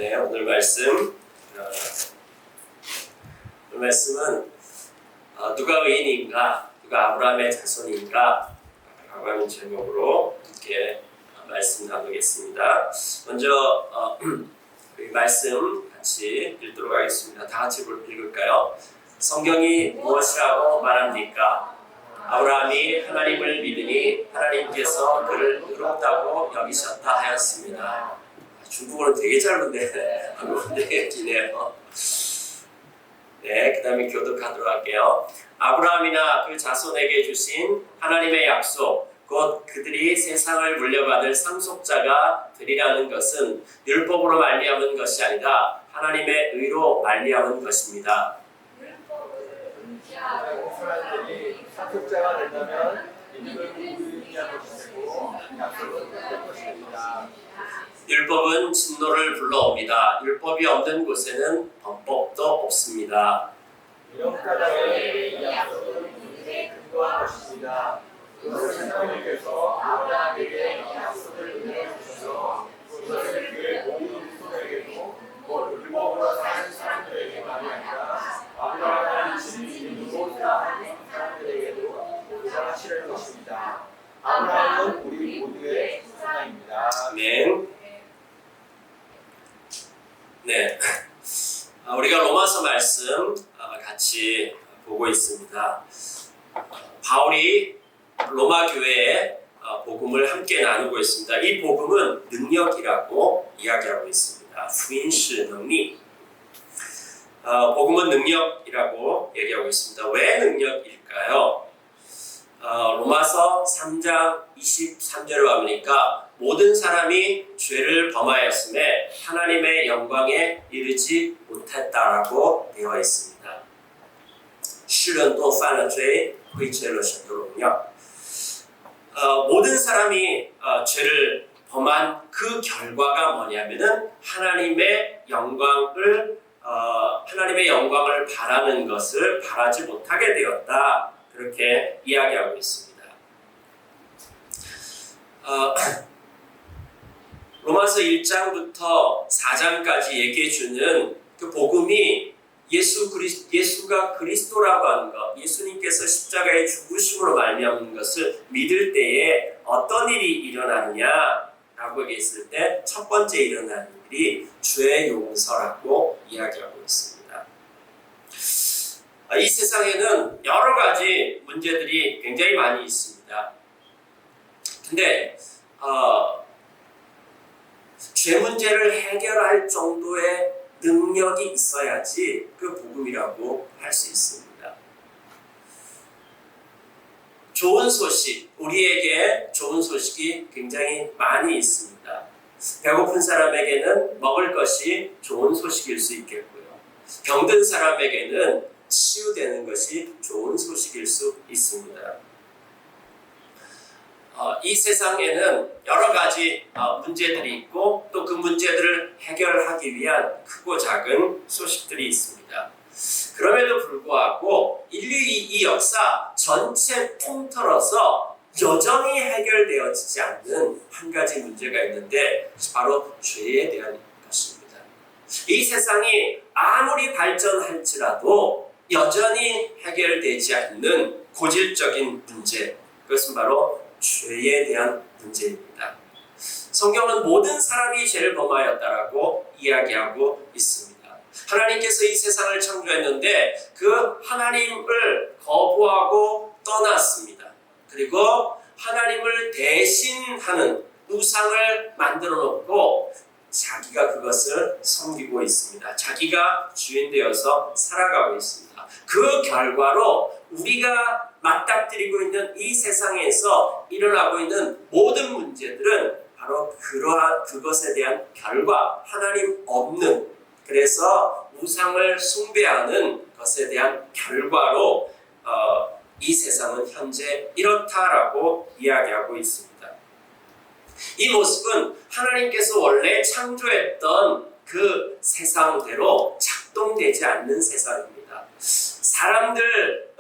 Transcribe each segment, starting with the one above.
네, 오늘 말씀은 누가 의인인가, 누가 아브라함의 자손인가 라고 하는 제목으로 함께 말씀 나누겠습니다. 먼저 말씀 같이 읽도록 하겠습니다. 다 같이 읽을까요? 성경이 무엇이라고 말합니까? 아브라함이 하나님을 믿으니 하나님께서 그를 의롭다고 여기셨다 하였습니다. 중국어는 되게 짧은데 한국어는 되게 기네요. 네, 그 다음에 교독하도록 할게요. 아브라함이나 그 자손에게 주신 하나님의 약속, 곧 그들이 세상을 물려받을 상속자가 되리라는 것은 율법으로 말미암은 것이 아니라 하나님의 의로 말미암은 것입니다. 사람들이 상속자가 된다면 믿음을 의미하는 것이고 약속은 될 것입니다. 율법은 진노를 불러옵니다. 율법이 없는 곳에는 범법도 없습니다. 영가의 약속은 믿음에 근거한 것입니다. 그것은 하나님께서 아브라함에게 약속을 내주셔서 그것을 그의 모든 후손에게도 율법으로 사는 사람들에게만이 아니라 아브라함을 믿음으로 사는 사람들에게도 보장하실 것입니다. 아브라함은 우리 모두의 조상입니다. 아멘. 네, 우리가 로마서 말씀 같이 보고 있습니다. 바울이 로마 교회에 복음을 함께 나누고 있습니다. 이 복음은 능력이라고 이야기하고 있습니다.福音是能力. 복음은 능력이라고 얘기하고 있습니다. 왜 능력일까요? 로마서 3장 23절을 보니까 모든 사람이 죄를 범하였음에 하나님의 영광에 이르지 못했다라고 되어 있습니다. 世人都犯了罪，亏缺了神的荣耀. 모든 사람이 죄를 범한 그 결과가 뭐냐면은 하나님의 영광을 바라는 것을 바라지 못하게 되었다. 그렇게 이야기하고 있습니다. 로마서 1장부터 4장까지 얘기해주는 그 복음이 예수가 그리스도라고 하는 것, 예수님께서 십자가의 죽으심으로 말미암은 것을 믿을 때에 어떤 일이 일어나느냐라고 얘기했을 때 첫 번째 일어나는 일이 죄의 용서라고 이야기하고 있습니다. 이 세상에는 여러 가지 문제들이 굉장히 많이 있습니다. 근데 죄 문제를 해결할 정도의 능력이 있어야지 그 복음이라고 할 수 있습니다. 좋은 소식, 우리에게 좋은 소식이 굉장히 많이 있습니다. 배고픈 사람에게는 먹을 것이 좋은 소식일 수 있겠고요. 병든 사람에게는 치유되는 것이 좋은 소식일 수 있습니다. 이 세상에는 여러 가지 문제들이 있고 또 그 문제들을 해결하기 위한 크고 작은 소식들이 있습니다. 그럼에도 불구하고 인류의 이 역사 전체 통틀어서 여전히 해결되어지지 않는 한 가지 문제가 있는데 바로 죄에 대한 것입니다. 이 세상이 아무리 발전할지라도 여전히 해결되지 않는 고질적인 문제, 그것은 바로 죄에 대한 문제입니다. 성경은 모든 사람이 죄를 범하였다라고 이야기하고 있습니다. 하나님께서 이 세상을 창조했는데 그 하나님을 거부하고 떠났습니다. 그리고 하나님을 대신하는 우상을 만들어 놓고 자기가 그것을 섬기고 있습니다. 자기가 주인 되어서 살아가고 있습니다. 그 결과로 우리가 맞닥뜨리고 있는 이 세상에서 일어나고 있는 모든 문제들은 바로 그것에 대한 결과, 하나님 없는, 그래서 우상을 숭배하는 것에 대한 결과로 이 세상은 현재 이렇다라고 이야기하고 있습니다. 이 모습은 하나님께서 원래 창조했던 그 세상대로 작동되지 않는 세상입니다. 사람들은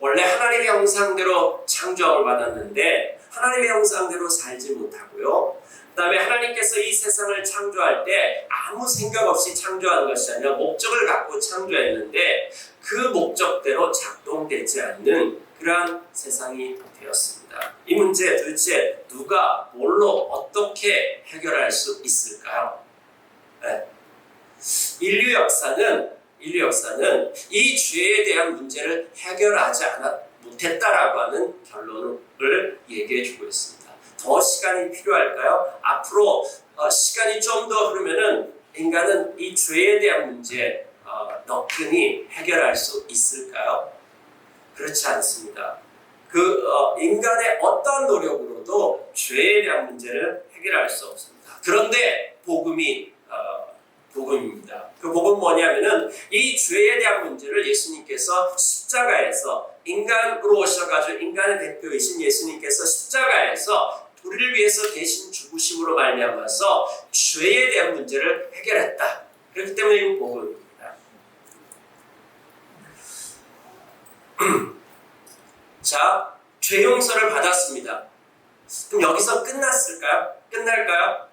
원래 하나님의 형상대로 창조함을 받았는데 하나님의 형상대로 살지 못하고요. 그 다음에 하나님의 하나님께서 이 세상을 창조할 때 아무 생각 없이 창조한 것이 아니라 목적을 갖고 창조했는데 그 목적대로 작동되지 않는 그러한 세상이 되었습니다. 이 문제 도대체 누가 뭘로 어떻게 해결할 수 있을까요? 네. 인류 역사는 이 죄에 대한 문제를 해결하지 못했다라고 하는 결론을 얘기해주고 있습니다. 더 시간이 필요할까요? 앞으로 시간이 좀 더 흐르면은 인간은 이 죄에 대한 문제 너끈히 해결할 수 있을까요? 그렇지 않습니다. 인간의 어떤 노력으로도 죄에 대한 문제를 해결할 수 없습니다. 그런데 복음입니다. 그 복음 뭐냐면은 이 죄에 대한 문제를 예수님께서 십자가에서 인간으로 오셔가지고 인간의 대표이신 예수님께서 십자가에서 우리를 위해서 대신 죽으심으로 말미암아서 죄에 대한 문제를 해결했다. 그렇기 때문에 이 복음입니다. 자, 죄 용서를 받았습니다. 그럼 여기서 끝날까요?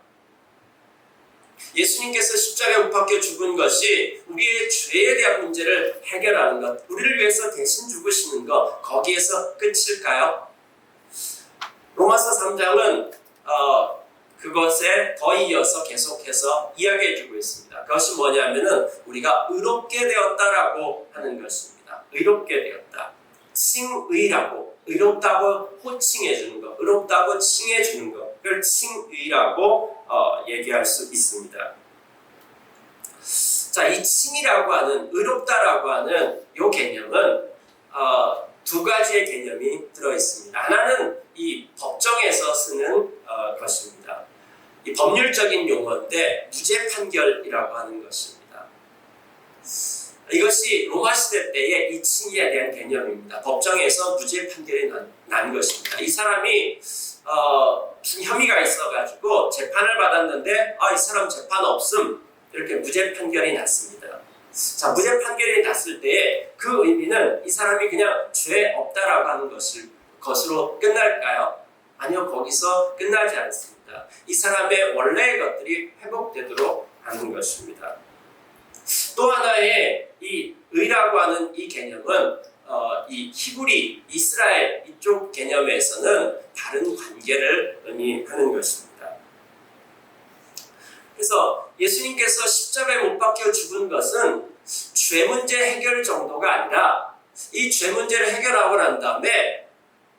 예수님께서 십자가에 못 박혀 죽은 것이 우리의 죄에 대한 문제를 해결하는 것, 우리를 위해서 대신 죽으시는 것, 거기에서 끝일까요? 로마서 3장은 그것에 더 이어서 계속해서 이야기해주고 있습니다. 그것이 뭐냐면은 우리가 의롭게 되었다라고 하는 것입니다. 의롭게 되었다. 칭의라고, 의롭다고 호칭해주는 것, 의롭다고 칭해주는 것, 그걸 칭의라고 얘기할 수 있습니다. 자, 이 칭이라고 하는, 의롭다라고 하는 이 개념은 두 가지의 개념이 들어있습니다. 하나는 이 법정에서 쓰는 것입니다. 이 법률적인 용어인데 무죄 판결이라고 하는 것입니다. 이것이 로마 시대 때의 이 칭의에 대한 개념입니다. 법정에서 무죄 판결이 난 것입니다. 이 사람이 무슨 혐의가 있어가지고 재판을 받았는데 이 사람 재판 없음, 이렇게 무죄 판결이 났습니다. 자, 무죄 판결이 났을 때의 그 의미는 이 사람이 그냥 죄 없다라고 하는 것으로 끝날까요? 아니요, 거기서 끝나지 않습니다. 이 사람의 원래의 것들이 회복되도록 하는 것입니다. 또 하나의 이 의라고 하는 이 개념은 이 히브리, 이스라엘 이쪽 개념에서는 다른 관계를 의미하는 것입니다. 그래서 예수님께서 십자가에 못 박혀 죽은 것은 죄 문제 해결 정도가 아니라 이 죄 문제를 해결하고 난 다음에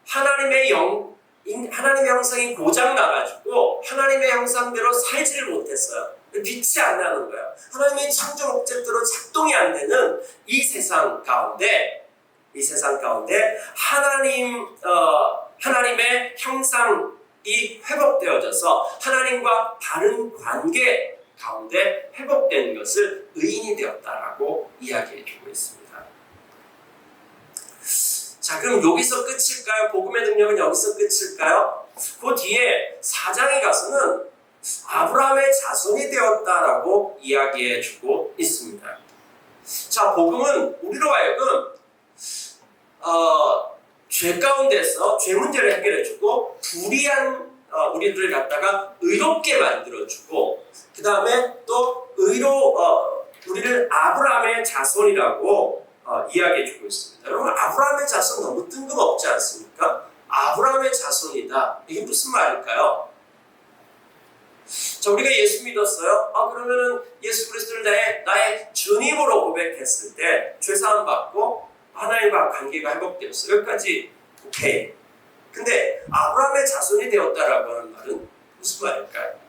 하나님의 형상이 고장 나가지고 하나님의 형상대로 살지를 못했어요. 빛이 안 나는 거예요. 하나님의 창조 목적대로 작동이 안 되는 이 세상 가운데 하나님의 형상이 회복되어져서 하나님과 바른 관계 가운데 회복되는 것을 의인이 되었다라고 이야기해주고 있습니다. 자, 그럼 여기서 끝일까요? 복음의 능력은 여기서 끝일까요? 그 뒤에 4장에 가서는 아브라함의 자손이 되었다라고 이야기해주고 있습니다. 자, 복음은 우리로 하여금 죄 가운데서 죄 문제를 해결해주고 불의한 우리들을 갖다가 의롭게 만들어주고 그 다음에 또 우리를 아브라함의 자손이라고 이야기해주고 있습니다. 여러분, 아브라함의 자손 너무 뜬금없지 않습니까? 아브라함의 자손이다. 이게 무슨 말일까요? 자, 우리가 예수 믿었어요. 그러면은 예수 그리스도를 나의 주님으로 고백했을 때 죄사함 받고 하나님과 관계가 회복되었어요. 여기까지 오케이. 근데 아브라함의 자손이 되었다라고 하는 말은 무슨 말일까요?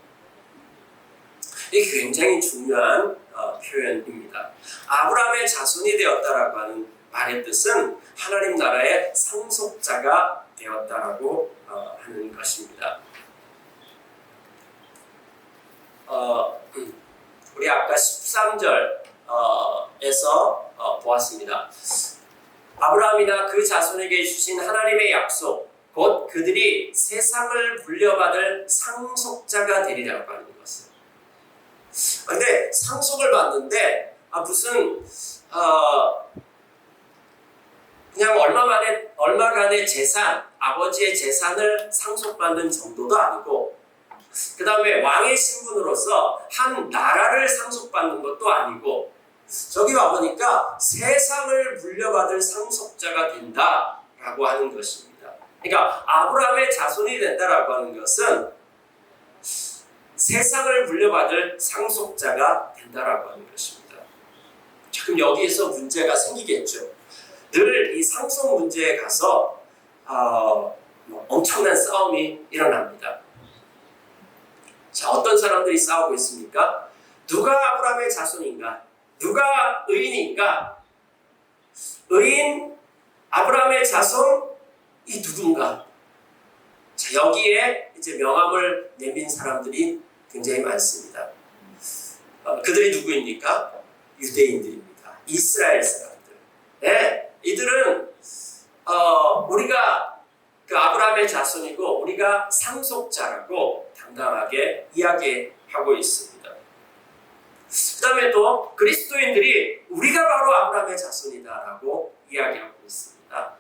이게 굉장히 중요한 표현입니다. 아브라함의 자손이 되었다라고 하는 말의 뜻은 하나님 나라의 상속자가 되었다라고 하는 것입니다. 우리 아까 13절에서 보았습니다. 아브라함이나 그 자손에게 주신 하나님의 약속, 곧 그들이 세상을 물려받을 상속자가 되리라고 하는 것을. 근데 상속을 받는데 그냥 얼마간의 재산, 아버지의 재산을 상속받는 정도도 아니고 그 다음에 왕의 신분으로서 한 나라를 상속받는 것도 아니고 저기 와보니까 세상을 물려받을 상속자가 된다라고 하는 것입니다. 그러니까 아브라함의 자손이 된다라고 하는 것은 세상을 물려받을 상속자가 된다라고 하는 것입니다. 자, 그럼 여기에서 문제가 생기겠죠. 늘 이 상속 문제에 가서 엄청난 싸움이 일어납니다. 자, 어떤 사람들이 싸우고 있습니까? 누가 아브라함의 자손인가? 누가 의인인가? 의인 아브라함의 자손이 누군가? 자, 여기에 이제 명함을 내민 사람들이 굉장히 많습니다. 그들이 누구입니까? 유대인들입니다. 이스라엘 사람들. 네, 이들은 우리가 그 아브라함의 자손이고 우리가 상속자라고 당당하게 이야기하고 있습니다. 그 다음에 또 그리스도인들이 우리가 바로 아브라함의 자손이다라고 이야기하고 있습니다.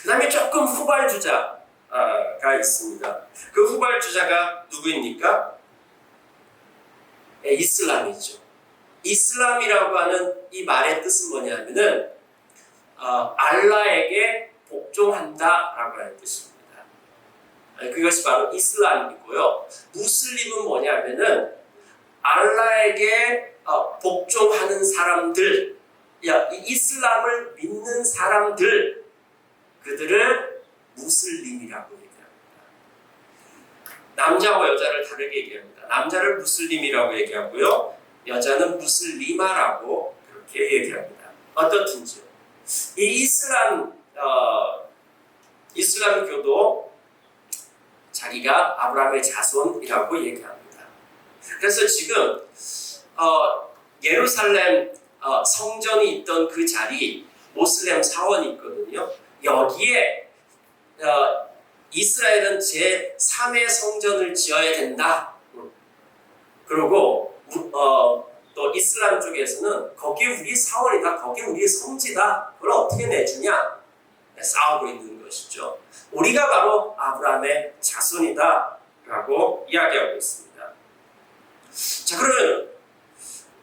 그 다음에 조금 후발주자가 있습니다. 그 후발주자가 누구입니까? 이슬람이죠. 이슬람이라고 하는 이 말의 뜻은 뭐냐면은 알라에게 복종한다라고 하는 뜻입니다. 그것이 바로 이슬람이고요. 무슬림은 뭐냐면은 알라에게 복종하는 사람들, 이슬람을 믿는 사람들, 그들을 무슬림이라고 얘기합니다. 남자와 여자를 다르게 얘기합니다. 남자를 무슬림이라고 얘기하고요. 여자는 무슬리마라고 그렇게 얘기합니다. 어떻든지요. 이 이슬람교도 자기가 아브라함의 자손이라고 얘기합니다. 그래서 지금 예루살렘 성전이 있던 그 자리 모슬렘 사원이 있거든요. 여기에 이스라엘은 제3의 성전을 지어야 된다. 그리고 또 이슬람 쪽에서는 거기 우리 사원이다, 거기 우리 성지다, 그걸 어떻게 내주냐 싸우고 있는 것이죠. 우리가 바로 아브라함의 자손이다 라고 이야기하고 있습니다. 자, 그러면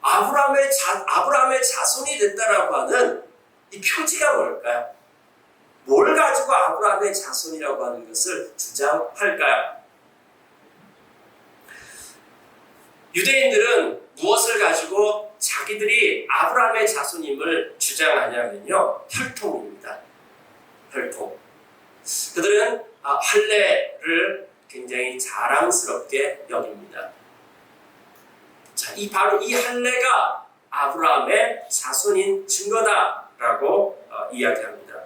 아브라함의 자손이 된다라고 하는 이 표지가 뭘까요? 뭘 가지고 아브라함의 자손이라고 하는 것을 주장할까요? 유대인들은 무엇을 가지고 자기들이 아브라함의 자손임을 주장하냐면요, 혈통입니다. 혈통. 그들은 할례를 굉장히 자랑스럽게 여깁니다. 자, 바로 이 할례가 아브라함의 자손인 증거다라고 이야기합니다.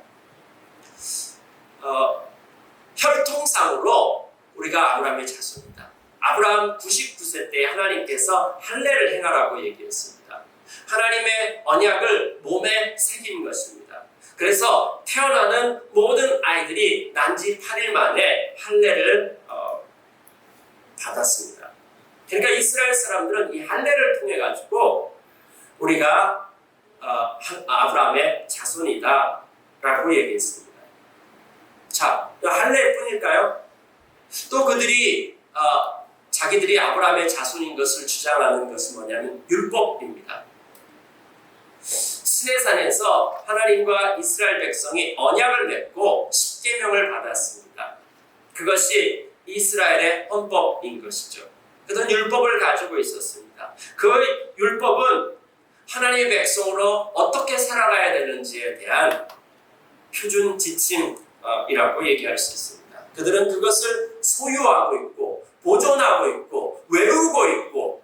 혈통상으로 우리가 아브라함의 자손이다. 아브라함 99세 때 하나님께서 할례를 행하라고 얘기했습니다. 하나님의 언약을 몸에 새긴 것입니다. 그래서 태어나는 모든 아이들이 난지 8일 만에 할례를 받았습니다. 그러니까 이스라엘 사람들은 이 할례를 통해 가지고 우리가 아브라함의 자손이다라고 얘기했습니다. 자, 할례뿐일까요? 또 그들이 자기들이 아브라함의 자손인 것을 주장하는 것은 뭐냐면 율법입니다. 시내산에서 하나님과 이스라엘 백성이 언약을 맺고 십계명을 받았습니다. 그것이 이스라엘의 헌법인 것이죠. 그들은 율법을 가지고 있었습니다. 그 율법은 하나님의 백성으로 어떻게 살아가야 되는지에 대한 표준 지침이라고 얘기할 수 있습니다. 그들은 그것을 소유하고 있고 보존하고 있고 외우고 있고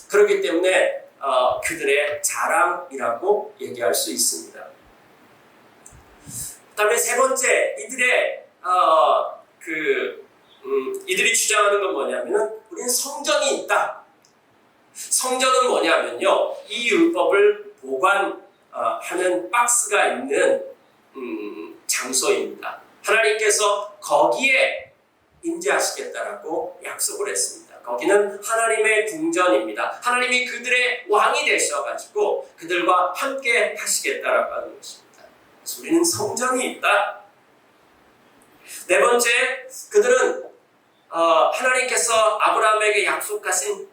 그렇기 때문에 그들의 자랑이라고 얘기할 수 있습니다. 그 다음에 세 번째, 이들이 주장하는 건 뭐냐면은 우리는 성전이 있다. 성전은 뭐냐면요, 이 율법을 보관하는 박스가 있는 장소입니다. 하나님께서 거기에 임재하시겠다라고 약속을 했습니다. 거기는 하나님의 궁전입니다. 하나님이 그들의 왕이 되셔가지고 그들과 함께 하시겠다라고 하는 것입니다. 그래서 우리는 성전이 있다. 네 번째, 그들은 하나님께서 아브라함에게 약속하신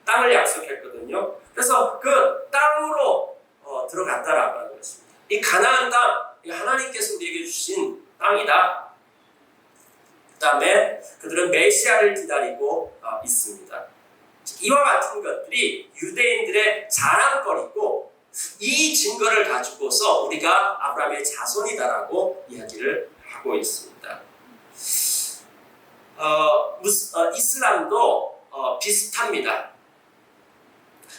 땅을 약속했거든요. 그래서 그 땅으로 들어갔다라고 하는 것입니다. 이 가나안 땅, 이 하나님께서 우리에게 주신 땅이다. 그 다음에 그들은 메시아를 기다리고 있습니다. 이와 같은 것들이 유대인들의 자랑거리고 이 증거를 가지고서 우리가 아브라함의 자손이다라고 이야기를 하고 있습니다. 이슬람도 비슷합니다.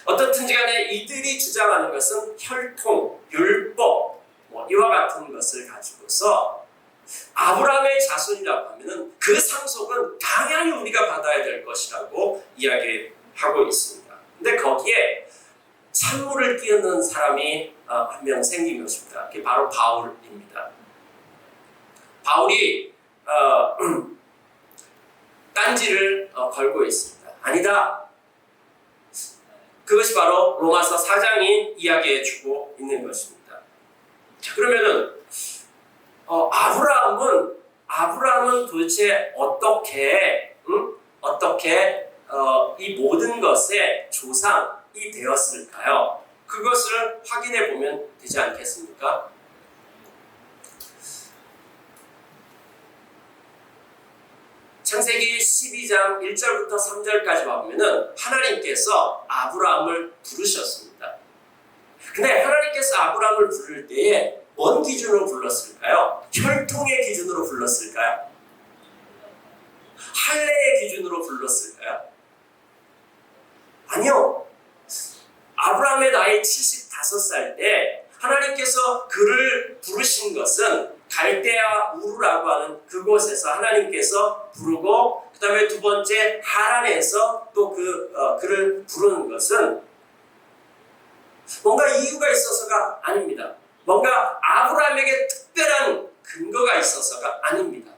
어떻든지 간에 이들이 주장하는 것은 혈통, 율법 이와 같은 것을 가지고서 아브라함의 자손이라고 하면은 그 상속은 당연히 우리가 받아야 될 것이라고 이야기하고 있습니다. 근데 거기에 찬물을 끼얹는 사람이 한 명 생긴 것입니다. 그게 바로 바울입니다. 바울이 딴지를 걸고 있습니다. 아니다. 그것이 바로 로마서 4장이 이야기해주고 있는 것입니다. 자, 그러면은 아브라함은 도대체 어떻게 이 모든 것의 조상이 되었을까요? 그것을 확인해 보면 되지 않겠습니까? 창세기 12장 1절부터 3절까지 보면은 하나님께서 아브라함을 부르셨습니다. 근데 하나님께서 아브라함을 부를 때에 뭔 기준으로 불렀을까요? 혈통의 기준으로 불렀을까요? 할례의 기준으로 불렀을까요? 아니요. 아브라함의 나이 75살 때 하나님께서 그를 부르신 것은 갈대아 우르라고 하는 그곳에서 하나님께서 부르고, 그 다음에 두 번째 하란에서 또 그를 부르는 것은 뭔가 이유가 있어서가 아닙니다. 뭔가 아브라함에게 특별한 근거가 있어서가 아닙니다.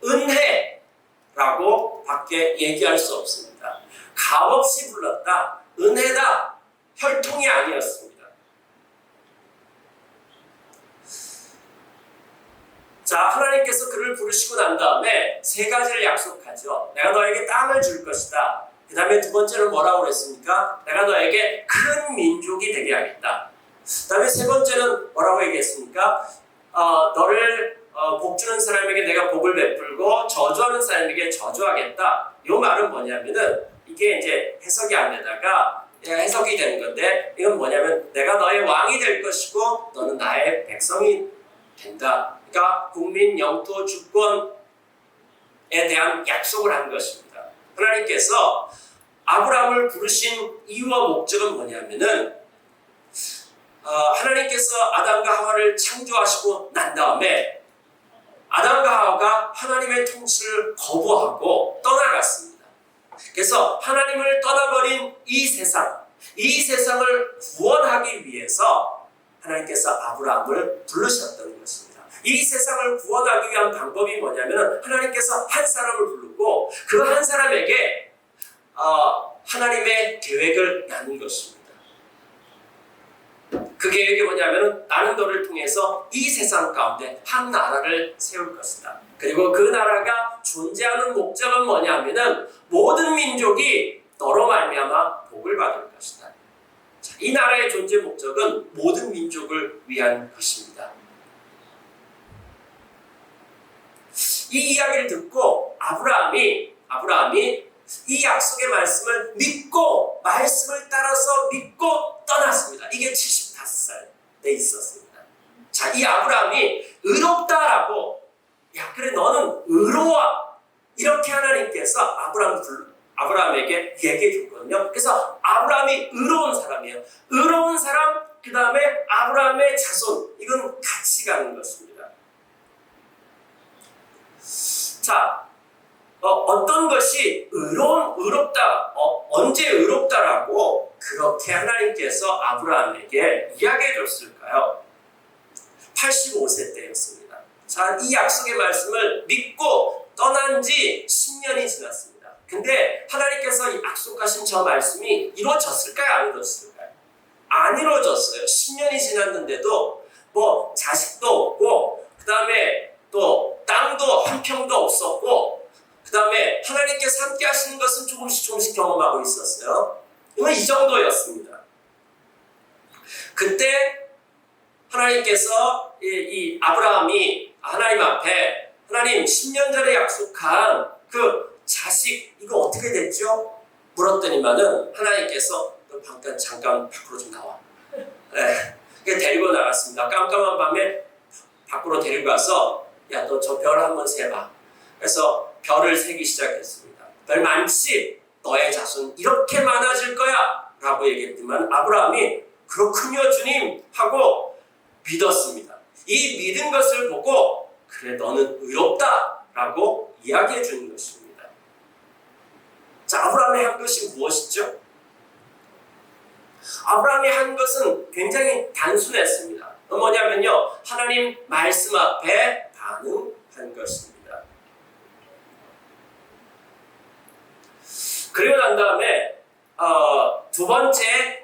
은혜라고 밖에 얘기할 수 없습니다. 값없이 불렀다. 은혜다. 혈통이 아니었습니다. 자, 하나님께서 그를 부르시고 난 다음에 세 가지를 약속하죠. 내가 너에게 땅을 줄 것이다. 그 다음에 두 번째는 뭐라고 그랬습니까? 내가 너에게 큰 민족이 되게 하겠다. 그 다음에 세 번째는 뭐라고 얘기했습니까? 너를 복주는 사람에게 내가 복을 베풀고 저주하는 사람에게 저주하겠다. 이 말은 뭐냐면은 이게 이제 해석이 안 되다가 해석이 되는 건데, 이건 뭐냐면 내가 너의 왕이 될 것이고 너는 나의 백성이 된다. 그러니까 국민, 영토, 주권에 대한 약속을 한 것입니다. 하나님께서 아브라함을 부르신 이유와 목적은 뭐냐면은 하나님께서 아담과 하와를 창조하시고 난 다음에 아담과 하와가 하나님의 통치를 거부하고 떠나갔습니다. 그래서 하나님을 떠나버린 이 세상을 구원하기 위해서 하나님께서 아브라함을 부르셨던 것입니다. 이 세상을 구원하기 위한 방법이 뭐냐면 하나님께서 한 사람을 부르고 그 한 사람에게 하나님의 계획을 나눈 것입니다. 그 계획이 뭐냐면 나는 너를 통해서 이 세상 가운데 한 나라를 세울 것이다. 그리고 그 나라가 존재하는 목적은 뭐냐면은 모든 민족이 너로 말미암아 복을 받을 것이다. 자, 이 나라의 존재 목적은 모든 민족을 위한 것입니다. 이 이야기를 듣고 아브라함이 이 약속의 말씀을 믿고 말씀을 따라서 믿고 떠났습니다. 이게 75살 때 있었습니다. 자, 이 아브라함이 의롭다라고, 야 그래 너는 의로워, 이렇게 하나님께서 아브라함에게 얘기해 줬거든요. 그래서 아브라함이 의로운 사람이에요. 의로운 사람, 그 다음에 아브라함의 자손, 이건 같이 가는 것입니다. 자, 어떤 것이 의롭다, 언제 의롭다라고 그렇게 하나님께서 아브라함에게 이야기해 줬을까요? 85세 때였습니다. 자, 이 약속의 말씀을 믿고 떠난 지 10년이 지났습니다. 근데 하나님께서 이 약속하신 저 말씀이 이루어졌을까요? 안 이루어졌을까요? 안 이루어졌어요. 10년이 지났는데도 뭐 자식도 없고, 그 다음에 또 땅도 한 평도 없었고, 그 다음에 하나님께서 함께 하시는 것은 조금씩 경험하고 있었어요. 이 정도였습니다. 그때 하나님께서 이 아브라함이 하나님 앞에 하나님 10년 전에 약속한 그 자식 이거 어떻게 됐죠? 물었더니만은 하나님께서 너 잠깐 밖으로 좀 나와. 데리고 나갔습니다. 깜깜한 밤에 밖으로 데리고 가서 야 너 저 별 한번 세봐. 그래서 별을 세기 시작했습니다. 별 많지? 너의 자손 이렇게 많아질 거야 라고 얘기했지만 아브라함이 그렇군요 주님 하고 믿었습니다. 이 믿은 것을 보고 그래 너는 의롭다 라고 이야기해 주는 것입니다. 자, 아브라함이 한 것이 무엇이죠? 아브라함이 한 것은 굉장히 단순했습니다. 뭐냐면요 하나님 말씀 앞에 반응한 것입니다. 그리고 난 다음에 두 번째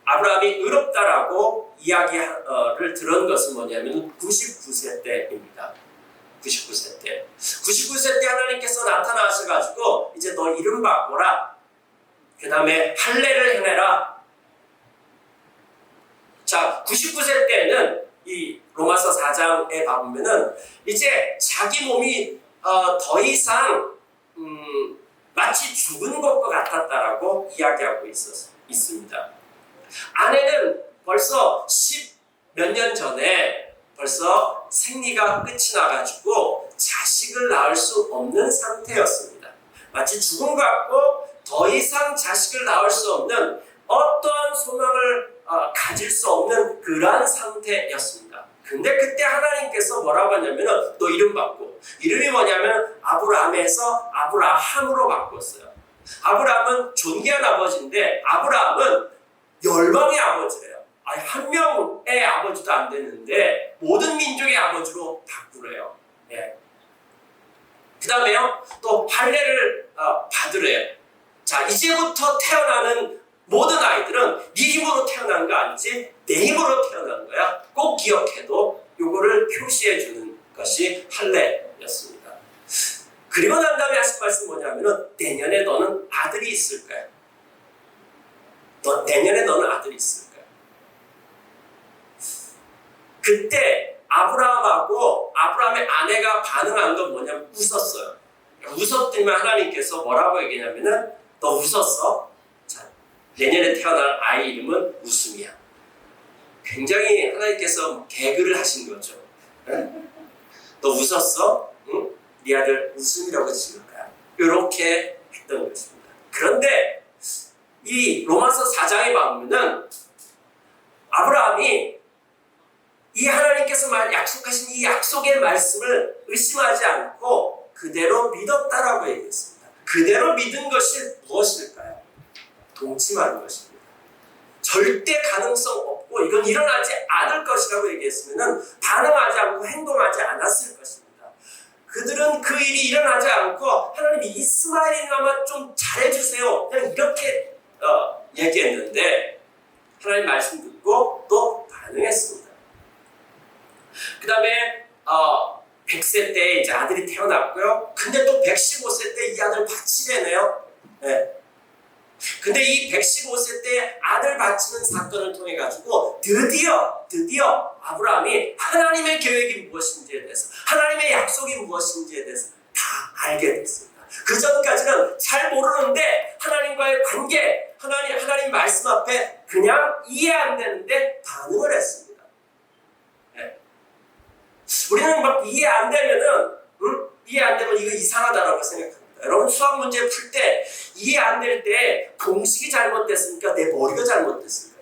아브라함이 의롭다라고 이야기를 들은 것은 뭐냐면 99세 때입니다. 99세 때. 99세 때 하나님께서 나타나셔가지고 이제 너 이름 바꿔라. 그 다음에 할례를 행해라. 자, 99세 때는 이 로마서 4장에 보면은 이제 자기 몸이 더 이상 마치 죽은 것과 같았다라고 이야기하고 있습니다. 아내는 벌써 10몇 년 전에 벌써 생리가 끝이 나가지고 자식을 낳을 수 없는 상태였습니다. 마치 죽은 것 같고 더 이상 자식을 낳을 수 없는 어떠한 소망을 가질 수 없는 그러한 상태였습니다. 근데 그때 하나님께서 뭐라고 하냐면은 너 이름 바꿔. 이름이 뭐냐면 아브라함에서 아브라함으로 바꿨어요. 아브라함은 존귀한 아버지인데 아브라함은 열방의 아버지래요. 아니 한 명의 아버지도 안 되는데 모든 민족의 아버지로 바꾸래요. 예. 그 다음에요 또 할례를 받으래요. 자 이제부터 태어나는 모든 아이들은 네 힘으로 태어난 거 아니지 내 힘으로 태어난 거야. 꼭 기억해도 요거를 표시해 주는 것이 할례였습니다. 그리고 난 다음에 하신 말씀 뭐냐면은 내년에 너는 아들이 있을 거야. 내년에 너는 아들이 있을 거야. 그때 아브라함하고 아브라함의 아내가 반응한 건 뭐냐면 웃었어요. 웃었더니만 하나님께서 뭐라고 얘기냐면은 너 웃었어? 자, 내년에 태어날 아이 이름은 웃음이야. 굉장히 하나님께서 개그를 하신 거죠. 응? 너 웃었어? 응? 네 아들 웃음이라고 지을 거야. 이렇게 했던 것입니다. 그런데 이 로마서 4장에 보면은 아브라함이 이 하나님께서 약속하신 이 약속의 말씀을 의심하지 않고 그대로 믿었다라고 얘기했습니다. 그대로 믿은 것이 무엇일까요? 동침하는 것입니다. 절대 가능성 없고 이건 일어나지 않을 것이라고 얘기했으면 반응하지 않고 행동하지 않았을 것입니다. 그들은 그 일이 일어나지 않고 하나님 이스마엘이나마 좀 잘해주세요. 그냥 이렇게 얘기했는데 하나님 말씀 듣고 또 반응했습니다. 그 다음에 100세 때 이제 아들이 태어났고요. 근데 또 115세 때 이 아들 바치래네요. 네. 근데 이 115세 때 아들 바치는 사건을 통해 가지고 드디어 아브라함이 하나님의 계획이 무엇인지에 대해서 하나님의 약속이 무엇인지에 대해서 다 알게 됐습니다. 그 전까지는 잘 모르는데 하나님과의 관계, 하나님 말씀 앞에 그냥 이해 안 되는데 반응을 했습니다. 네. 우리는 막 이해 안 되면은 이해 안 되면 이거 이상하다라고 생각합니다. 여러분 수학 문제 풀 때 이해 안 될 때 공식이 잘못됐습니까? 내 머리가 잘못됐습니까?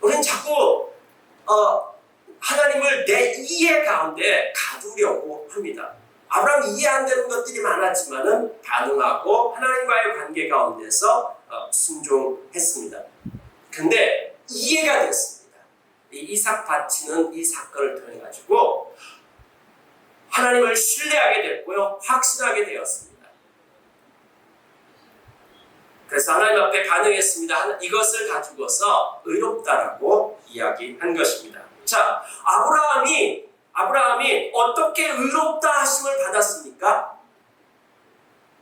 우리는 자꾸 하나님을 내 이해 가운데 가두려고 합니다. 아브라함 이해 안 되는 것들이 많았지만은 반응하고 하나님과의 관계 가운데서 순종했습니다. 근데 이해가 됐습니다. 이 이삭 바치는 이 사건을 통해 가지고 하나님을 신뢰하게 됐고요, 확신하게 되었습니다. 그래서 하나님 앞에 반응했습니다. 이것을 가지고서 의롭다라고 이야기한 것입니다. 자, 아브라함이 어떻게 의롭다 하심을 받았습니까?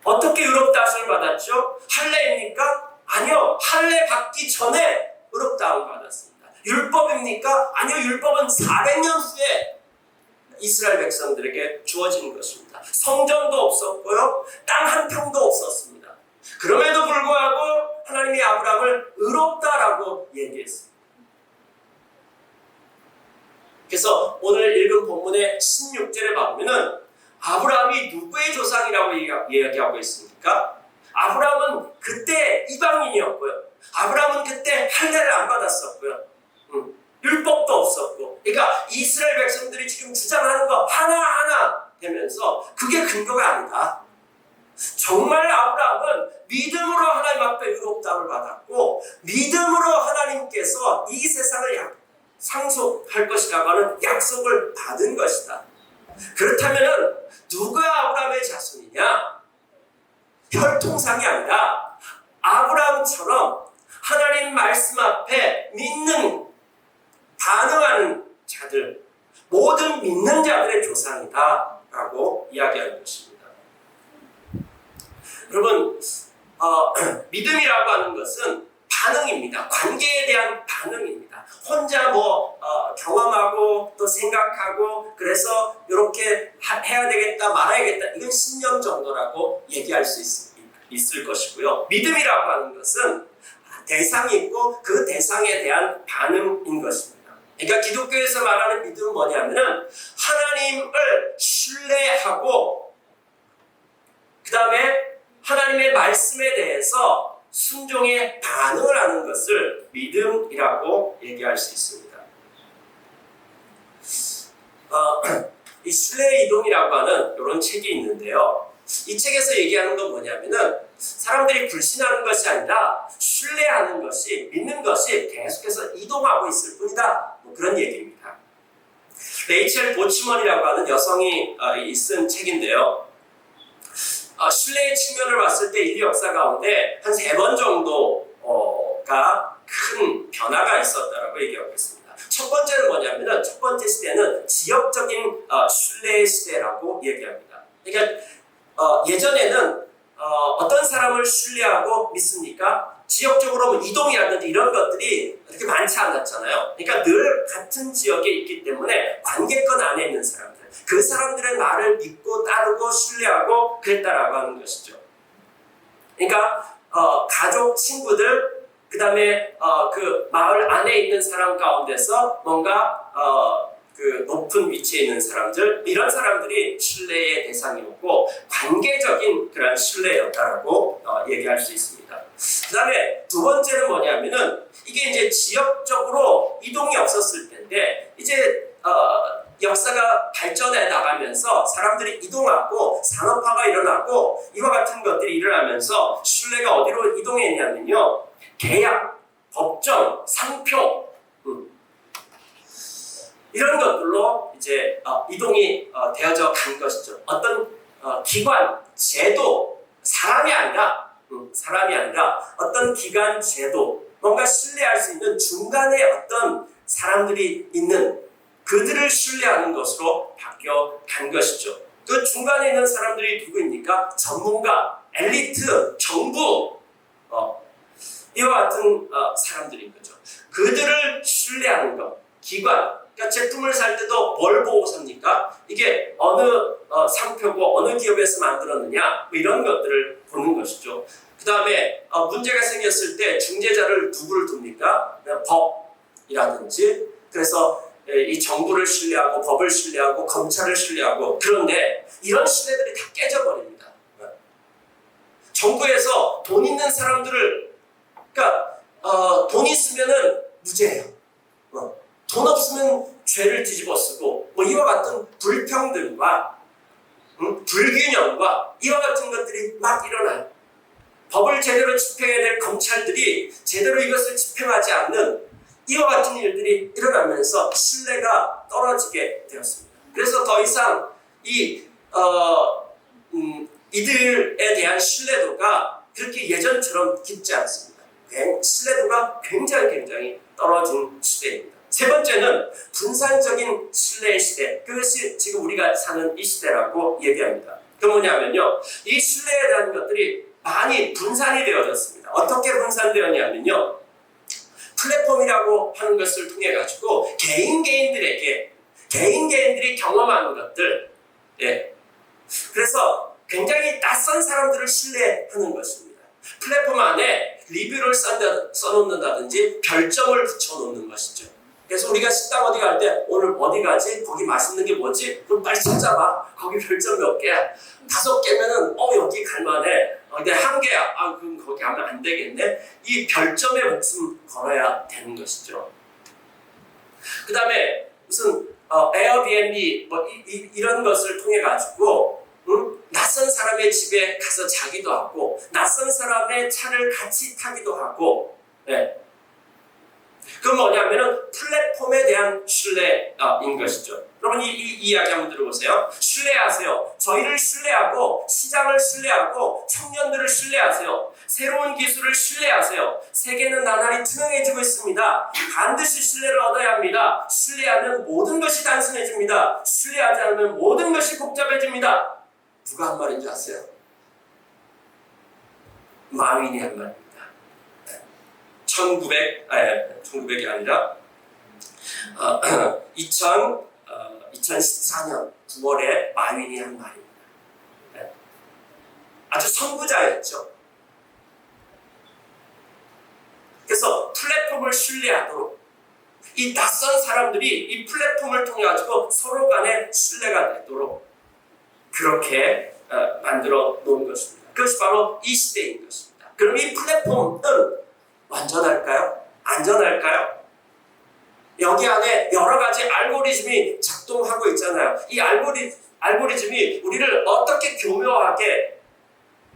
어떻게 의롭다 하심을 받았죠? 할례입니까? 아니요. 할례 받기 전에 의롭다 함을 받았습니다. 율법입니까? 아니요. 율법은 400년 후에 이스라엘 백성들에게 주어진 것입니다. 성전도 없었고요. 땅 한 평도 없었습니다. 그럼에도 불구하고 하나님이 아브라함을 의롭다라고 얘기했습니다. 그래서 오늘 읽은 본문의 16절에 보면은 아브라함이 누구의 조상이라고 이야기하고 있습니까? 아브라함은 그때 이방인이었고요. 아브라함은 그때 할례를 안 받았었고요. 율법도 없었고. 그러니까 이스라엘 백성들이 지금 주장하는 거 하나하나 되면서 그게 근거가 아니다. 정말 아브라함은 믿음으로 하나님 앞에 의롭다함을 받았고 믿음으로 하나님께서 이 세상을 상속할 것이라고 하는 약속을 받은 것이다. 그렇다면 누가 아브라함의 자손이냐? 혈통상이 아니라 아브라함처럼 하나님 말씀 앞에 믿는 반응하는 자들, 모든 믿는 자들의 조상이다 라고 이야기하는 것입니다. 여러분, 믿음이라고 하는 것은 반응입니다. 관계에 대한 반응입니다. 혼자 경험하고 또 생각하고 그래서 이렇게 해야 되겠다 말아야겠다 이건 신념 정도라고 얘기할 수 있을 것이고요. 믿음이라고 하는 것은 대상이 있고 그 대상에 대한 반응인 것입니다. 그러니까 기독교에서 말하는 믿음은 뭐냐면은 하나님을 신뢰하고 그 다음에 하나님의 말씀에 대해서 순종의 반응을 하는 것을 믿음이라고 얘기할 수 있습니다. 이 신뢰의 이동이라고 하는 이런 책이 있는데요. 이 책에서 얘기하는 건 뭐냐면은 사람들이 불신하는 것이 아니라 신뢰하는 것이, 믿는 것이 계속해서 이동하고 있을 뿐이다. 그런 얘기입니다. 레이첼 보치먼이라고 하는 여성이 쓴 책인데요. 신뢰의 측면을 봤을 때 인류 역사 가운데 한 3번 정도가 큰 변화가 있었다라고 얘기하고 있습니다. 첫 번째는 뭐냐면은 첫 번째 시대는 지역적인 신뢰의 시대라고 얘기합니다. 그러니까 예전에는 어떤 사람을 신뢰하고 믿습니까? 지역적으로 뭐 이동이라든지 이런 것들이 그렇게 많지 않았잖아요. 그러니까 늘 같은 지역에 있기 때문에 관계권 안에 있는 사람들, 그 사람들의 말을 믿고 따르고 신뢰하고 그랬다라고 하는 것이죠. 그러니까 가족, 친구들, 그 다음에 그 마을 안에 있는 사람 가운데서 뭔가 그 높은 위치에 있는 사람들, 이런 사람들이 신뢰의 대상이었고 관계적인 그런 신뢰였다라고 얘기할 수 있습니다. 그 다음에 두 번째는 뭐냐면은 이게 이제 지역적으로 이동이 없었을 텐데 이제 역사가 발전해 나가면서 사람들이 이동하고 산업화가 일어나고 이와 같은 것들이 일어나면서 신뢰가 어디로 이동했냐면요, 계약, 법정, 상표 이런 것들로 이제 이동이 되어져 간 것이죠. 어떤 기관, 제도, 사람이 아니라 어떤 기관, 제도, 뭔가 신뢰할 수 있는 중간에 어떤 사람들이 있는 그들을 신뢰하는 것으로 바뀌어 간 것이죠. 그 중간에 있는 사람들이 누구입니까? 전문가, 엘리트, 정부, 이와 같은 사람들인 거죠. 그들을 신뢰하는 것, 기관. 그러니까 제품을 살 때도 뭘 보고 삽니까? 이게 어느 상표고 어느 기업에서 만들었느냐 뭐 이런 것들을 보는 것이죠. 그 다음에 문제가 생겼을 때 중재자를 누구를 둡니까? 법이라든지. 그래서 이 정부를 신뢰하고 법을 신뢰하고 검찰을 신뢰하고, 그런데 이런 신뢰들이 다 깨져버립니다. 정부에서 돈 있는 사람들을, 그러니까 돈 있으면은 무죄예요. 돈 없으면 죄를 뒤집어 쓰고 뭐 이와 같은 불평등과 불균형과 이와 같은 것들이 막 일어나요. 법을 제대로 집행해야 될 검찰들이 제대로 이것을 집행하지 않는 이와 같은 일들이 일어나면서 신뢰가 떨어지게 되었습니다. 그래서 더 이상 이들에 대한 신뢰도가 그렇게 예전처럼 깊지 않습니다. 신뢰도가 굉장히 떨어진 시대입니다. 세 번째는 분산적인 신뢰의 시대. 그것이 지금 우리가 사는 이 시대라고 얘기합니다. 그 뭐냐면요. 이 신뢰에 대한 것들이 많이 분산이 되어졌습니다. 어떻게 분산되었냐면요. 플랫폼이라고 하는 것을 통해 가지고 개인들이 경험하는 것들, 예. 그래서 굉장히 낯선 사람들을 신뢰하는 것입니다. 플랫폼 안에 리뷰를 써놓는다든지 별점을 붙여놓는 것이죠. 그래서 우리가 식당 어디 갈 때 오늘 어디 가지? 거기 맛있는 게 뭐지? 그럼 빨리 찾아봐. 거기 별점 몇 개야? 5개면은 여기 갈만해. 근데 1개야. 그럼 거기 가면 안 되겠네. 이 별점에 목숨 걸어야 되는 것이죠. 그 다음에 무슨 에어비앤비 이런 것을 통해 가지고 낯선 사람의 집에 가서 자기도 하고 낯선 사람의 차를 같이 타기도 하고, 네. 그건 뭐냐면은 플랫폼에 대한 신뢰인 것이죠. 여러분 이 이야기 한번 들어보세요. 신뢰하세요. 저희를 신뢰하고 시장을 신뢰하고 청년들을 신뢰하세요. 새로운 기술을 신뢰하세요. 세계는 나날이 투명해지고 있습니다. 반드시 신뢰를 얻어야 합니다. 신뢰하면 모든 것이 단순해집니다. 신뢰하지 않으면 모든 것이 복잡해집니다. 누가 한 말인지 아세요? 마윈이 한 말입니다. 1900이 아니라 2014년 9월에 마윈이 한 말입니다. 네. 아주 선구자였죠. 그래서 플랫폼을 신뢰하도록 이 낯선 사람들이 이 플랫폼을 통해 가지고 서로 간에 신뢰가 되도록 그렇게 만들어 놓은 것입니다. 그것이 바로 이 시대인 것입니다. 그럼 이 플랫폼은 완전할까요? 안전할까요? 여기 안에 여러 가지 알고리즘이 작동하고 있잖아요. 이 알고리즘이 우리를 어떻게 교묘하게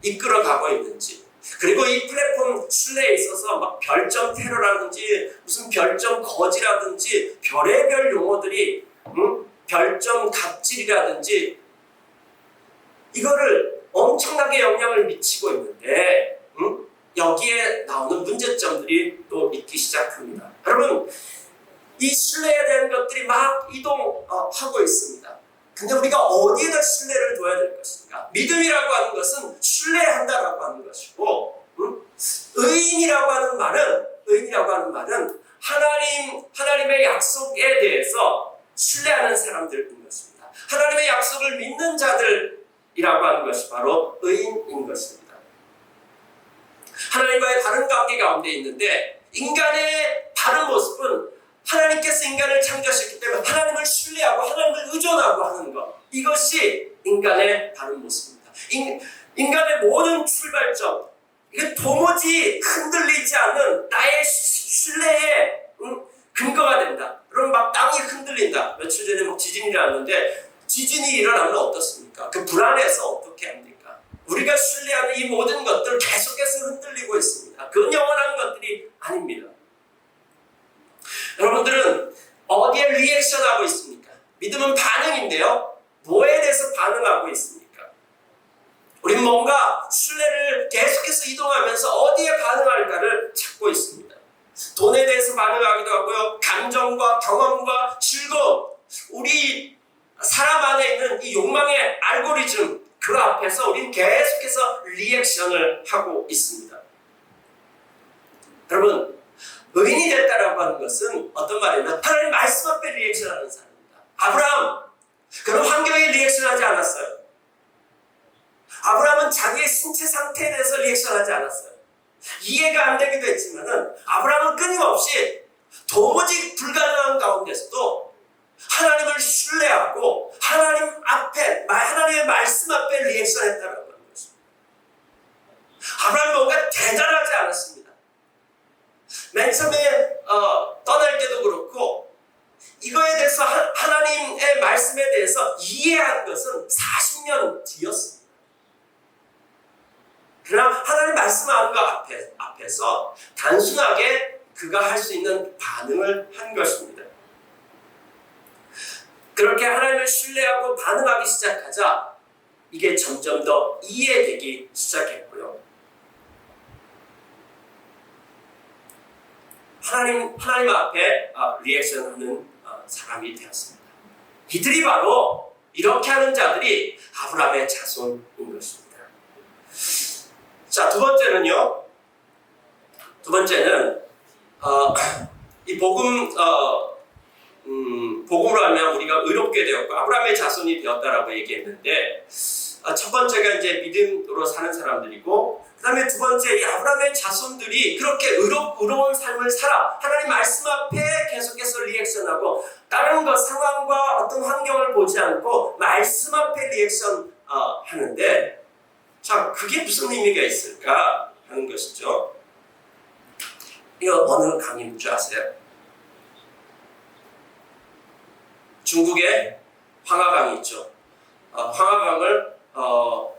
이끌어가고 있는지, 그리고 이 플랫폼 신뢰에 있어서 막 별점 테러라든지 무슨 별점 거지라든지 별의별 용어들이 별점 갑질이라든지 이거를 엄청나게 영향을 미치고 있는데 여기에 나오는 문제점들이 또 있기 시작합니다. 여러분, 이 신뢰에 대한 것들이 막 이동하고 있습니다. 근데 우리가 어디에다 신뢰를 둬야 될 것인가? 믿음이라고 하는 것은 신뢰한다라고 하는 것이고, 의인이라고 하는 말은 하나님의 약속에 대해서 신뢰하는 사람들인 것입니다. 하나님의 약속을 믿는 자들이라고 하는 것이 바로 의인인 것입니다. 하나님과의 다른 관계 가운데 있는데 인간의 다른 모습은 하나님께서 인간을 창조하셨기 때문에 하나님을 신뢰하고 하나님을 의존하고 하는 것, 이것이 인간의 다른 모습입니다. 인간의 모든 출발점, 이게 도무지 흔들리지 않는 나의 신뢰의 근거가 된다. 그럼 막 땅이 흔들린다. 며칠 전에 막 지진이 일어났는데 지진이 일어나면 어떻습니까? 그 불안해서 어떻게 합니까? 우리가 신뢰하는 이 모든 것들 계속해서 흔들리고 있습니다. 그건 영원한 것들이 아닙니다. 여러분들은 어디에 리액션하고 있습니까? 믿음은 반응인데요. 뭐에 대해서 반응하고 있습니까? 우리는 뭔가 신뢰를 계속해서 이동하면서 어디에 반응할까를 찾고 있습니다. 돈에 대해서 반응하기도 하고요. 감정과 경험과 즐거움, 우리 사람 안에 있는 이 욕망의 알고리즘, 그 앞에서 우리는 계속해서 리액션을 하고 있습니다. 여러분, 의인이 됐다라고 하는 것은 어떤 말이냐면 하나님 말씀 앞에 리액션하는 사람입니다. 아브라함, 그런 환경에 리액션하지 않았어요. 아브라함은 자기의 신체 상태에 대해서 리액션하지 않았어요. 이해가 안 되기도 했지만은 아브라함은 끊임없이 도무지 불가능한 가운데서도 하나님을 신뢰하고 하나님의 말씀 앞에 리액션했다라고 하는 것입니다. 아브라함은 뭔가 대단하지 않았습니다. 맨 처음에 떠날 때도 그렇고 이거에 대해서 하나님의 말씀에 대해서 이해한 것은 40년 뒤였습니다. 그러나 하나님 말씀하는 것 앞에서 단순하게 그가 할 수 있는 반응을 한 것입니다. 그렇게 하나님을 신뢰하고 반응하기 시작하자 이게 점점 더 이해되기 시작했고요. 하나님 앞에 리액션하는 사람이 되었습니다. 이들이 바로 이렇게 하는 자들이 아브라함의 자손인 것입니다. 자, 두 번째는 이 복음으로 하면 우리가 의롭게 되었고 아브라함의 자손이 되었다라고 얘기했는데, 첫 번째가 이제 믿음으로 사는 사람들이고, 그 다음에 두 번째 이 아브라함의 자손들이 그렇게 의로운 삶을 살아 하나님 말씀 앞에 계속해서 리액션하고 다른 것 상황과 어떤 환경을 보지 않고 말씀 앞에 리액션 하는데, 자, 그게 무슨 의미가 있을까 하는 것이죠. 이거 어느 강인 줄 아세요? 중국에 황하강이 있죠. 황하강을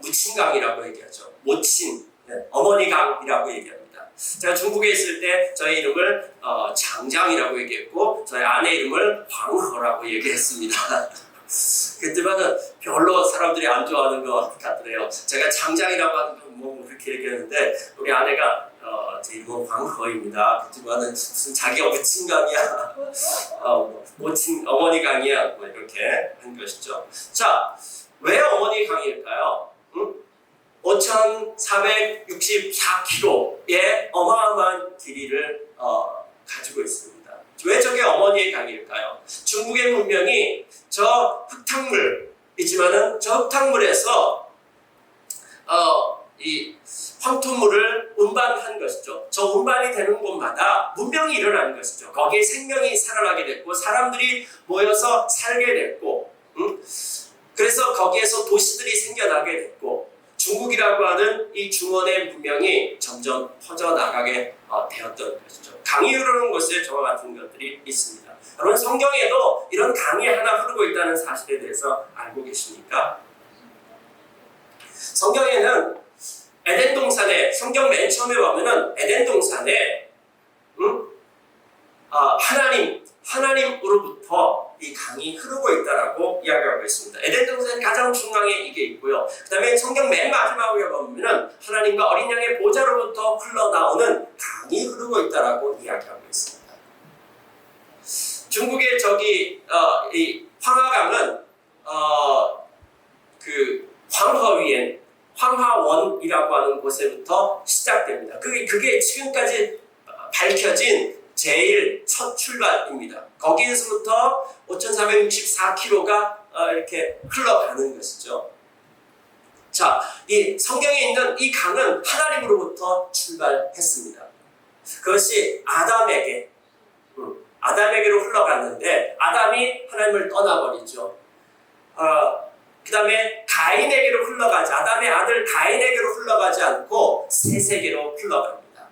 무친강이라고 얘기하죠. 모친, 어머니 강이라고 얘기합니다. 제가 중국에 있을 때 저희 이름을 장장이라고 얘기했고 저희 아내 이름을 황허라고 얘기했습니다. 그때만은 별로 사람들이 안 좋아하는 것 같더래요. 제가 장장이라고 하는 건 뭐 그렇게 얘기했는데 우리 아내가 제 이름은 황허입니다. 그때만은 무슨 자기가 무친강이야, 모친 어머니 강이야, 뭐 이렇게 한 것이죠. 자, 왜 어머니 강일까요? 5,464km의 어마어마한 길이를 가지고 있습니다. 왜 저게 어머니의 강일까요? 중국의 문명이 저 흙탕물이지만은 저 흙탕물에서 이 황토물을 운반한 것이죠. 저 운반이 되는 곳마다 문명이 일어나는 것이죠. 거기에 생명이 살아나게 됐고 사람들이 모여서 살게 됐고, 그래서 거기에서 도시들이 생겨나게 됐고 중국이라고 하는 이 중원의 문명이 점점 퍼져나가게 되었던 것이죠. 강이 흐르는 곳에 저와 같은 것들이 있습니다. 여러분, 성경에도 이런 강이 하나 흐르고 있다는 사실에 대해서 알고 계십니까? 성경에는 에덴 동산에, 성경 맨 처음에 보면은 에덴 동산에 하나님으로부터 이 강이 흐르고 있다라고 이야기하고 있습니다. 에덴 동산 가장 중앙에 이게 있고요. 그 다음에 성경 맨 마지막에 보면은 하나님과 어린 양의 보좌로부터 흘러나오는 강이 흐르고 있다라고 이야기하고 있습니다. 중국의 이 황하강은 그 황허위엔 황하원이라고 하는 곳에부터 시작됩니다. 그게 지금까지 밝혀진 제일 첫 출발입니다. 거기에서부터 5,464km가 이렇게 흘러가는 것이죠. 자, 이 성경에 있는 이 강은 하나님으로부터 출발했습니다. 그것이 아담에게로 흘러갔는데 아담이 하나님을 떠나버리죠. 그 다음에 가인에게로 흘러가지, 아담의 아들 가인에게로 흘러가지 않고 셋에게로 흘러갑니다.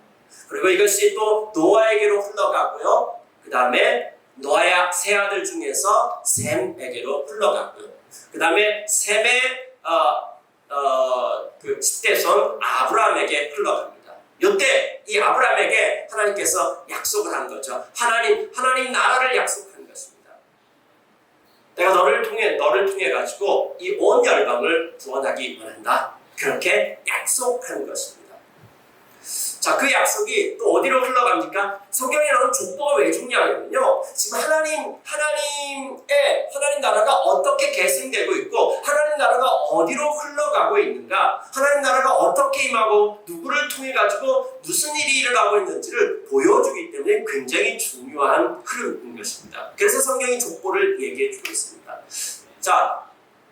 그리고 이것이 또 노아에게로 흘러가고요. 그 다음에 노아의 세 아들 중에서 셈에게로 흘러가고요. 그 다음에 셈의 그 10대손 아브라함에게 흘러갑니다. 이때 이 아브라함에게 하나님께서 약속을 한 거죠. 하나님 나라를 약속한 것입니다. 내가 너를 통해 가지고 이 온 열방을 구원하기 원한다. 그렇게 약속한 것입니다. 자, 그 약속이 또 어디로 흘러갑니까? 성경에 나오는 족보가 왜 중요하냐면요. 지금 하나님 나라가 어떻게 계승되고 있고 하나님 나라가 어디로 흘러가고 있는가, 하나님 나라가 어떻게 임하고 누구를 통해 가지고 무슨 일이 일어나고 있는지를 보여주기 때문에 굉장히 중요한 흐름인 것입니다. 그래서 성경이 족보를 얘기해 주고 있습니다. 자,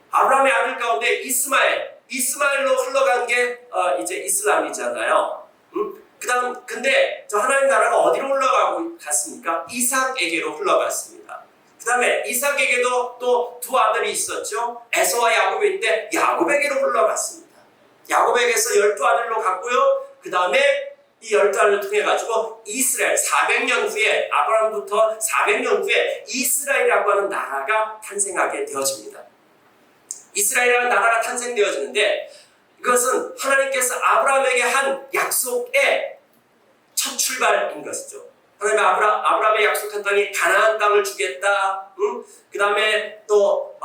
아브라함의 아들 가운데 이스마엘로 흘러간 게 이제 이슬람이잖아요. 근데 저 하나님 나라가 어디로 갔습니까? 이삭에게로 흘러갔습니다. 그 다음에 이삭에게도 또 두 아들이 있었죠. 에서와 야곱인데 야곱에게로 흘러갔습니다. 야곱에게서 12아들로 갔고요. 그 다음에 이 12아들을 통해 가지고 이스라엘 400년 후에, 아브라함부터 400년 후에 이스라엘이라고 하는 나라가 탄생하게 되어집니다. 이스라엘이라는 나라가 탄생되어지는데 이것은 하나님께서 아브라함에게 한 약속의 첫 출발인 것이죠. 하나님이 아브라함에 약속한 땅이 가나안 땅을 주겠다. 그 다음에 또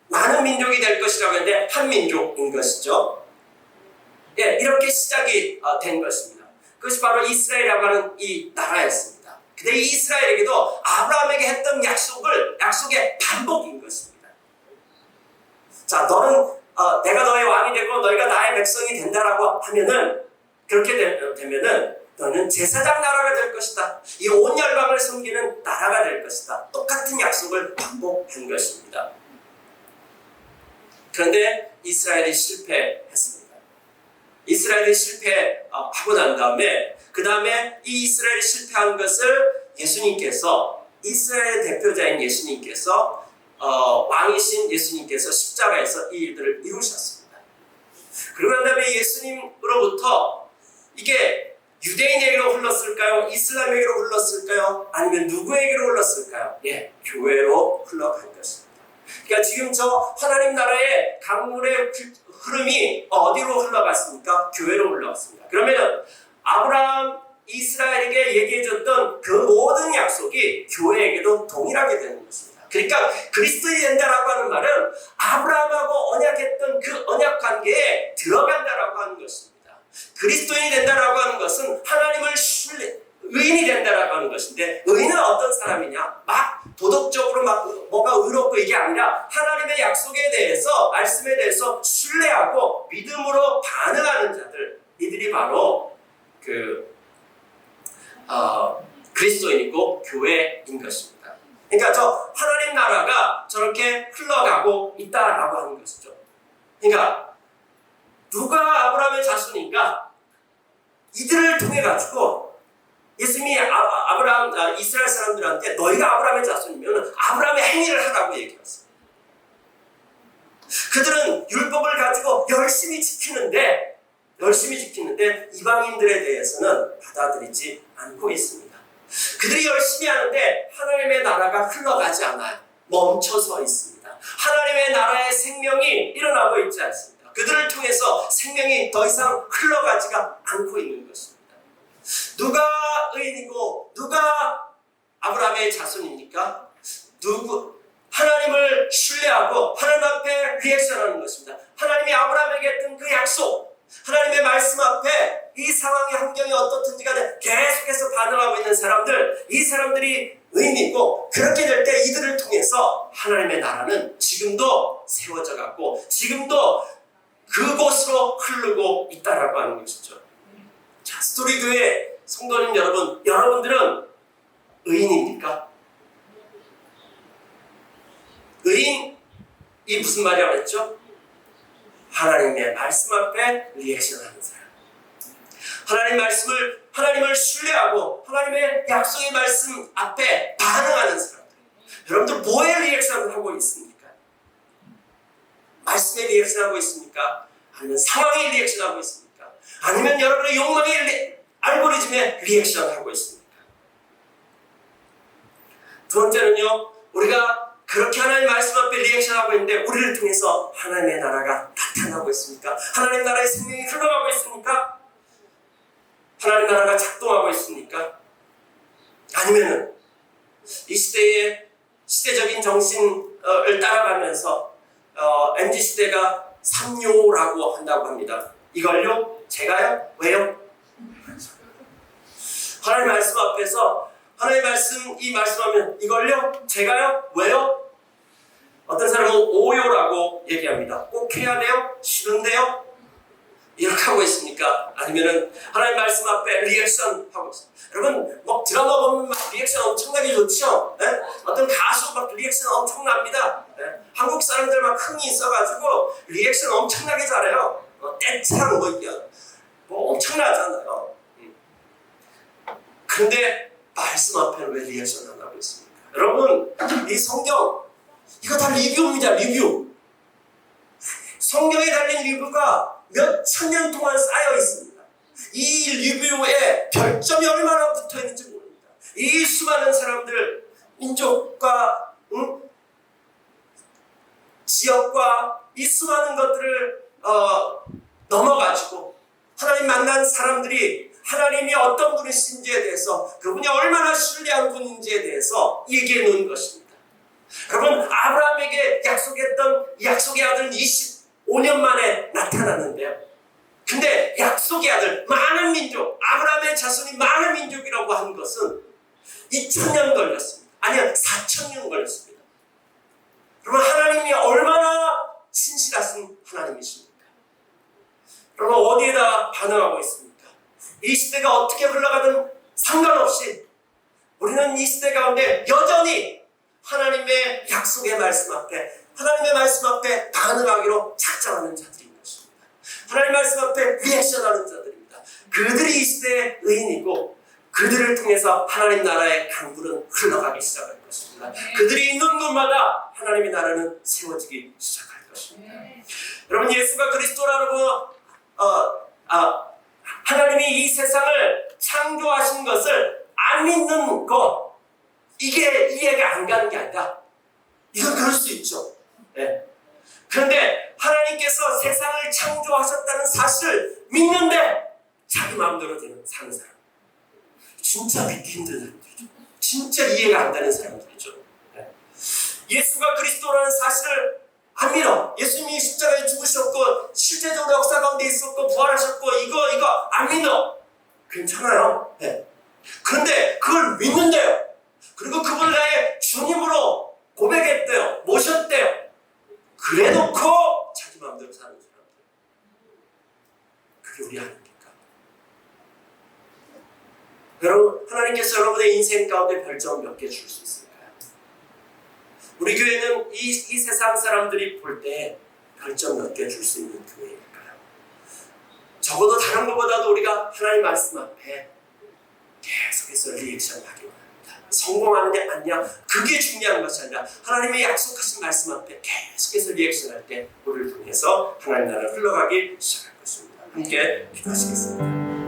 많은 민족이 될 것이라고 했는데 한 민족인 것이죠. 예, 이렇게 시작이 된 것입니다. 그것이 바로 이스라엘이라고 하는 이 나라였습니다. 근데 이 이스라엘에게도 아브라함에게 했던 약속의 반복인 것입니다. 자, 너는 내가 너의 왕이 되고 너희가 나의 백성이 된다라고 하면은, 그렇게 되면은 너는 제사장 나라가 될 것이다. 이 온 열방을 섬기는 나라가 될 것이다. 똑같은 약속을 반복한 것입니다. 그런데 이스라엘이 실패했습니다. 이스라엘이 실패하고 난 다음에, 그 다음에 이 이스라엘이 실패한 것을 예수님께서, 이스라엘의 대표자인 예수님께서, 왕이신 예수님께서 십자가에서 이 일들을 이루셨습니다. 그리고 난 다음에 예수님으로부터 이게 유대인에게로 흘렀을까요? 이슬람에게로 흘렀을까요? 아니면 누구에게로 흘렀을까요? 예, 교회로 흘러간 것입니다. 그러니까 지금 저 하나님 나라의 강물의 흐름이 어디로 흘러갔습니까? 교회로 흘러갔습니다. 그러면 아브라함, 이스라엘에게 얘기해줬던 그 모든 약속이 교회에게도 동일하게 되는 것입니다. 그러니까 그리스도인이 된다라고 하는 말은 아브라함하고 언약했던 그 언약 관계에 들어간다라고 하는 것입니다. 그리스도인이 된다라고 하는 것은 하나님을 의인이 된다라고 하는 것인데, 의인은 어떤 사람이냐? 막 도덕적으로 막 뭐가 의롭고 이게 아니라 하나님의 약속에 대해서, 말씀에 대해서 신뢰하고 믿음으로 반응하는 자들, 이들이 바로 그리스도인이고 교회인 것입니다. 그러니까 저 하나님 나라가 저렇게 흘러가고 있다라고 하는 것이죠. 그러니까 누가 아브라함의 자손인가? 이들을 통해 가지고 예수님이 이스라엘 사람들한테 너희가 아브라함의 자손이면 아브라함의 행위를 하라고 얘기했어요. 그들은 율법을 가지고 열심히 지키는데 이방인들에 대해서는 받아들이지 않고 있습니다. 그들이 열심히 하는데 하나님의 나라가 흘러가지 않아요. 멈춰서 있습니다. 하나님의 나라의 생명이 일어나고 있지 않습니다. 그들을 통해서 생명이 더 이상 흘러가지가 않고 있는 것입니다. 누가 의인이고 누가 아브라함의 자손입니까? 하나님을 신뢰하고 하나님 앞에 리액션하는 것입니다. 하나님이 아브라함에게 했던 그 약속, 하나님의 말씀 앞에 이 상황의 환경이 어떻든지 간에 계속해서 반응하고 있는 사람들, 이 사람들이 의인이고, 그렇게 될 때 이들을 통해서 하나님의 나라는 지금도 세워져 갔고 지금도 그곳으로 흐르고 있다라고 하는 것이죠. 자, 스토리교회 성도님 여러분, 여러분들은 의인입니까? 의인이 무슨 말이라고 했죠? 하나님의 말씀 앞에 리액션하는 사람. 하나님을 신뢰하고 하나님의 약속의 말씀 앞에 반응하는 사람들. 여러분들 뭐에 리액션을 하고 있습니까? 말씀에 리액션하고 있습니까? 아니면 상황에 리액션하고 있습니까? 아니면 여러분의 욕망의 알고리즘에 리액션하고 있습니까? 두 번째는요, 우리가 그렇게 하나님 말씀 앞에 리액션하고 있는데 우리를 통해서 하나님의 나라가 나타나고 있습니까? 하나님 나라의 생명이 흘러가고 있습니까? 하나님 나라가 작동하고 있습니까? 아니면은 이 시대의 시대적인 정신을 따라가면서 MZ시대가 삼요라고 한다고 합니다. 이걸요? 제가요? 왜요? 하나님 말씀 앞에서 하나님 이 말씀하면 이걸요? 제가요? 왜요? 어떤 사람은 오요라고 얘기합니다. 꼭 해야 돼요? 싫은데요? 이렇게 하고 있습니까? 아니면은 하나님 말씀 앞에 리액션 하고 있습니다. 여러분, 뭐 드라마 보면 막 리액션 엄청나게 좋죠? 네? 어떤 가수 막 리액션 엄청납니다. 네? 한국 사람들 막 흥이 있어가지고 리액션 엄청나게 잘해요. 떼창 뭐 엄청나잖아요. 근데 말씀 앞에는 왜 리액션 안 하고 있습니까? 여러분, 이 성경 이거 다 리뷰입니다. 리뷰. 성경에 달린 리뷰가 몇 천 년 동안 쌓여 있습니다. 이 리뷰에 별점이 얼마나 붙어 있는지 모릅니다. 이 수많은 사람들, 민족과 지역과 이 수많은 것들을 넘어가지고 하나님 만난 사람들이 하나님이 어떤 분이신지에 대해서, 그분이 얼마나 신뢰한 분인지에 대해서 얘기해 놓은 것입니다. 여러분, 아브라함에게 약속했던 약속의 아들은 25년 만에 나타났는데요. 근데 약속의 아들, 많은 민족, 아브라함의 자손이 많은 민족이라고 한 것은 2000년 걸렸습니다. 아니요, 4000년 걸렸습니다. 그러면 하나님이 얼마나 신실하신 하나님이십니까? 그러면 어디에다 반응하고 있습니까? 이 시대가 어떻게 흘러가든 상관없이 우리는 이 시대 가운데 여전히 하나님의 약속의 말씀 앞에, 하나님의 말씀 앞에 반응하기로 작정하는 자들인 것입니다. 하나님의 말씀 앞에 리액션하는 자들입니다. 그들이 이 시대의 의인이고 그들을 통해서 하나님 나라의 강물은 흘러가기 시작할 것입니다. 그들이 있는 곳마다 하나님의 나라는 세워지기 시작할 것입니다. 여러분, 예수가 그리스도라고 하나님이 이 세상을 창조하신 것을 안 믿는 것, 이게 이해가 안 가는 게 아니라, 이건 그럴 수 있죠. 네. 그런데 하나님께서 세상을 창조하셨다는 사실을 믿는데 자기 마음대로 사는 사람, 진짜 믿기 힘든 사람들이죠. 진짜 이해가 안 가는 사람들이죠. 네. 예수가 그리스도라는 사실을 안 믿어. 예수님이 십자가에 죽으셨고 실제적으로 역사 가운데 있었고 부활하셨고 이거 안 믿어. 괜찮아요. 네. 그런데 그걸 믿는데요. 그리고 그분을 나의 주님으로 고백했대요. 모셨대요. 그래놓고 자기 마음대로 사는 사람들. 그게 우리 아닙니까? 여러분, 하나님께서 여러분의 인생 가운데 별점 몇 개 줄 수 있을까요? 우리 교회는 이 세상 사람들이 볼 때 별점 몇 개 줄 수 있는 교회일까요? 적어도 다른 것보다도 우리가 하나님 말씀 앞에 계속해서 리액션 하기 바랍니다. 성공하느냐 아니냐, 그게 중요한 것이 아니라 하나님의 약속하신 말씀 앞에 계속해서 리액션할 때 우리를 통해서 하나님 나라가 흘러가기 시작할 것입니다. 함께 기도하시겠습니다.